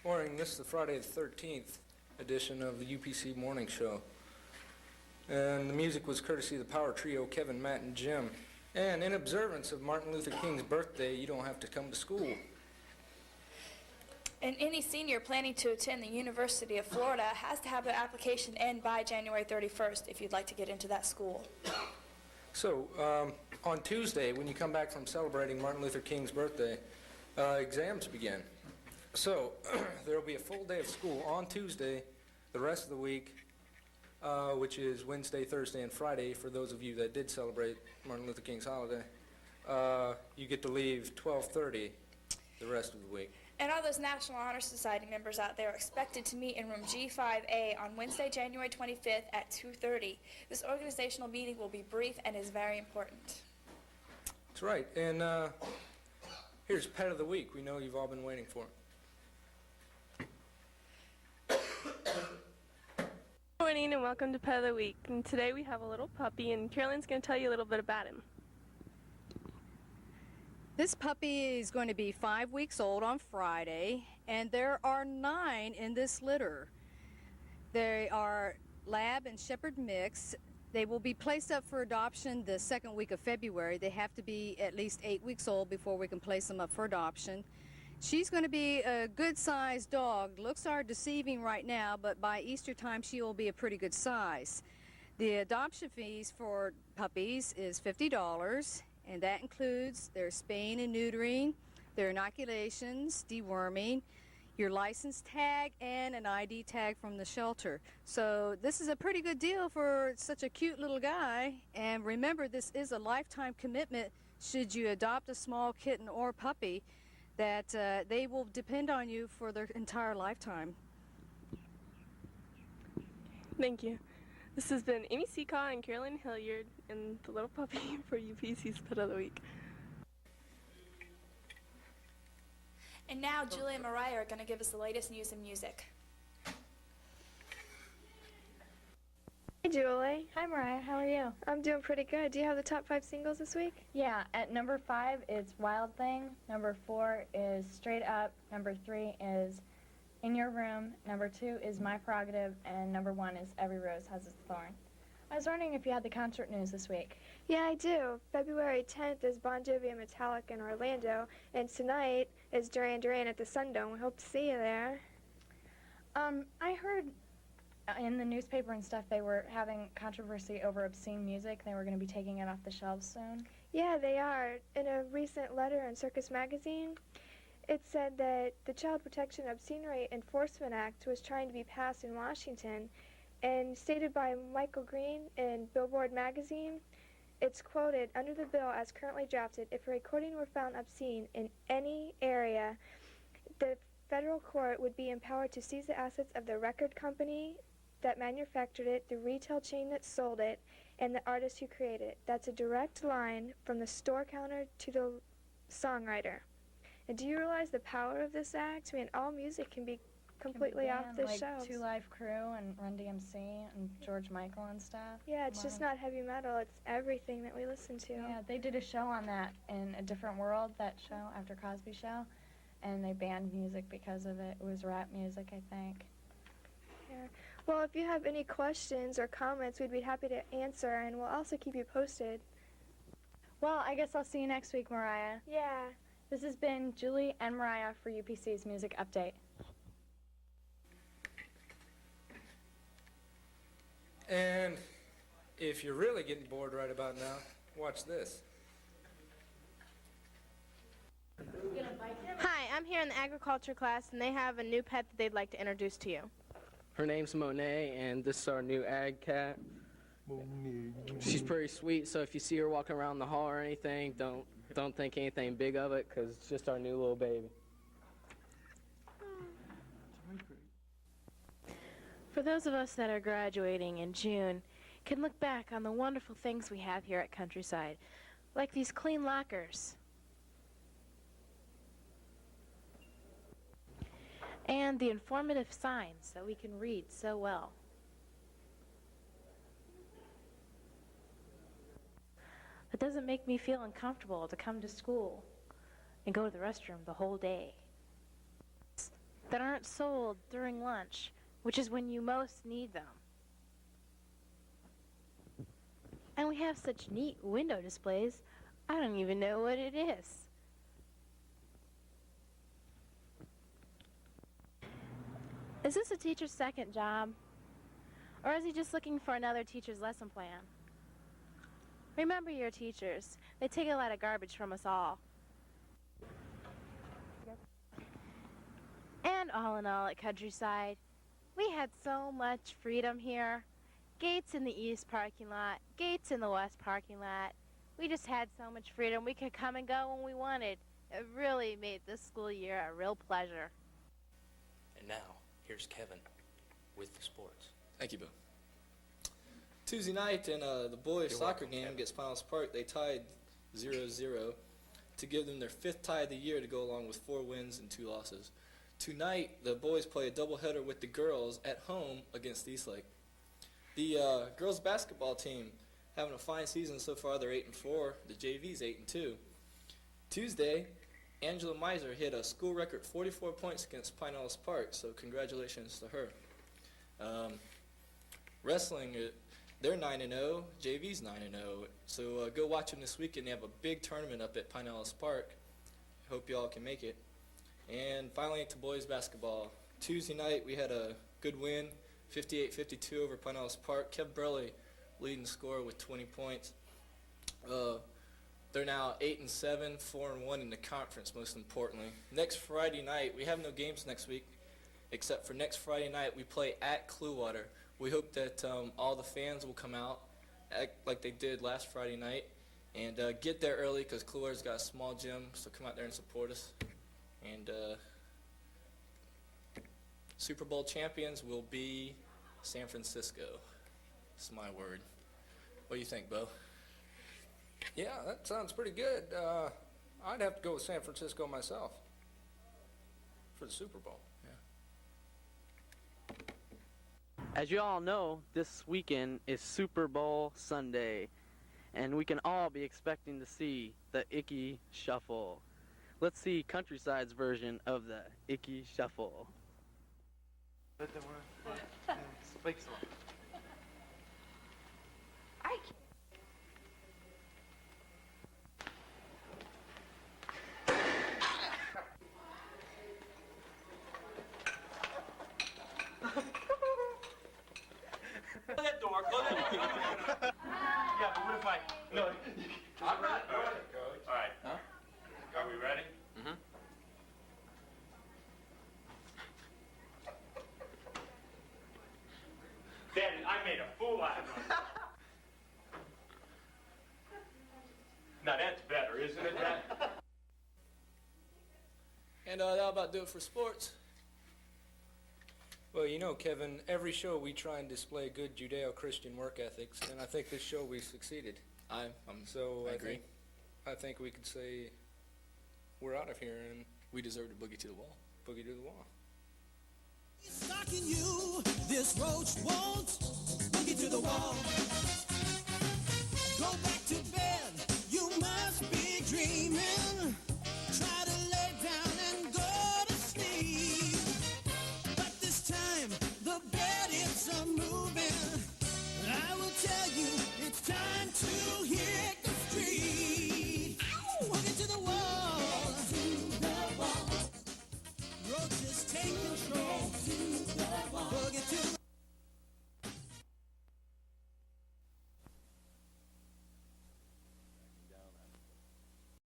Morning, this is the Friday the 13th edition of the UPC Morning Show. And the music was courtesy of the Power Trio, Kevin, Matt, and Jim. And in observance of Martin Luther King's birthday, you don't have to come to school. And any senior planning to attend the University of Florida has to have their application in by January 31st if you'd like to get into that school. So, on Tuesday, when you come back from celebrating Martin Luther King's birthday, exams begin. So, there will be a full day of school on Tuesday, the rest of the week, which is Wednesday, Thursday, and Friday. For those of you that did celebrate Martin Luther King's holiday, you get to leave 12:30 the rest of the week. And all those National Honor Society members out there are expected to meet in room G5A on Wednesday, January 25th at 2:30. This organizational meeting will be brief and is very important. That's right. And here's Pet of the Week. We know you've all been waiting for it. Good morning and welcome to Pet of the Week. And today we have a little puppy and Carolyn's going to tell you a little bit about him. This puppy is going to be 5 weeks old on Friday, and there are 9 in this litter. They are Lab and Shepherd mix. They will be placed up for adoption the second week of February. They have to be at least 8 weeks old before we can place them up for adoption. She's going to be a good-sized dog. Looks are deceiving right now, but by Easter time she will be a pretty good size. The adoption fees for puppies is $50. And that includes their spaying and neutering, their inoculations, deworming, your license tag, and an ID tag from the shelter. So this is a pretty good deal for such a cute little guy. And remember, this is a lifetime commitment should you adopt a small kitten or puppy, that they will depend on you for their entire lifetime. Thank you. This has been Amy Seacaw and Carolyn Hilliard and the little puppy for UPC's Pet of the Week. And now Julie and Mariah are going to give us the latest news in music. Hey Julie. Hi Mariah, how are you? I'm doing pretty good. Do you have the top 5 singles this week? Yeah, at number 5 it's Wild Thing, number 4 is Straight Up, number 3 is In Your Room, number 2 is My Prerogative, and number 1 is Every Rose Has Its Thorn. I was wondering if you had the concert news this week. Yeah, I do. February 10th is Bon Jovi and Metallica in Orlando, and tonight is Duran Duran at the Sundome. We hope to see you there. I heard in the newspaper and stuff they were having controversy over obscene music. They were going to be taking it off the shelves soon. Yeah, they are. In a recent letter in Circus Magazine, it said that the Child Protection Obscenity Enforcement Act was trying to be passed in Washington, and stated by Michael Green in Billboard magazine, it's quoted, "Under the bill as currently drafted, if a recording were found obscene in any area, the federal court would be empowered to seize the assets of the record company that manufactured it, the retail chain that sold it, and the artist who created it." That's a direct line from the store counter to the songwriter. And do you realize the power of this act? I mean, all music can be completely off the shelves. Two Live Crew and Run DMC and George Michael and stuff. Yeah, it's just not heavy metal. It's everything that we listen to. Yeah, they did a show on that in A Different World, that show after Cosby Show, and they banned music because of it. It was rap music, I think. Yeah. Well, if you have any questions or comments, we'd be happy to answer, and we'll also keep you posted. Well, I guess I'll see you next week, Mariah. Yeah. This has been Julie and Mariah for UPC's Music Update. And if you're really getting bored right about now, watch this. Hi, I'm here in the agriculture class, and they have a new pet that they'd like to introduce to you. Her name's Monet, and this is our new ag cat. She's pretty sweet, so if you see her walking around the hall or anything, don't think anything big of it, because it's just our new little baby. For those of us that are graduating in June, can look back on the wonderful things we have here at Countryside, like these clean lockers. And the informative signs that we can read so well. It doesn't make me feel uncomfortable to come to school and go to the restroom the whole day. That aren't sold during lunch, which is when you most need them. And we have such neat window displays, I don't even know what it is. Is this a teacher's second job? Or is he just looking for another teacher's lesson plan? Remember your teachers. They take a lot of garbage from us all. And all in all, at Countryside, we had so much freedom here. Gates in the east parking lot, gates in the west parking lot. We just had so much freedom. We could come and go when we wanted. It really made this school year a real pleasure. And now, here's Kevin with the sports. Thank you, Bill. Tuesday night in the boys' soccer game against Pinellas Park, they tied 0-0 to give them their 5th tie of the year to go along with 4 wins and 2 losses. Tonight, the boys play a doubleheader with the girls at home against Eastlake. The girls' basketball team having a fine season so far. They're 8-4. The JV's 8-2. Tuesday, Angela Miser hit a school record 44 points against Pinellas Park, so congratulations to her. Wrestling, they're 9-0. JV's 9-0. So go watch them this weekend. They have a big tournament up at Pinellas Park. Hope y'all can make it. And finally, to boys basketball. Tuesday night, we had a good win, 58-52 over Pinellas Park. Kev Burley leading scorer with 20 points. They're now 8-7, 4-1 in the conference, most importantly. Next Friday night, we have no games next week, except for next Friday night, we play at Clearwater. We hope that all the fans will come out, act like they did last Friday night, and get there early because Clearwater's got a small gym, so come out there and support us. And Super Bowl champions will be San Francisco. That's my word. What do you think, Bo? Yeah, that sounds pretty good. I'd have to go with San Francisco myself for the Super Bowl. As you all know, this weekend is Super Bowl Sunday, and we can all be expecting to see the Icky Shuffle. Let's see Countryside's version of the Icky Shuffle. Yeah, but what if I... No. I'm not doing it, Coach. All right. Huh? Are we ready? Mm-hmm. Daddy, I made a fool out of him. Now that's better, isn't it, Dad? And that'll about do it for sports. Well, you know, Kevin, every show we try and display good Judeo-Christian work ethics, and I think this show we succeeded. I agree. I think we could say we're out of here and we deserve to boogie to the wall. Boogie to the wall. Stalking you, this roach won't boogie to the wall.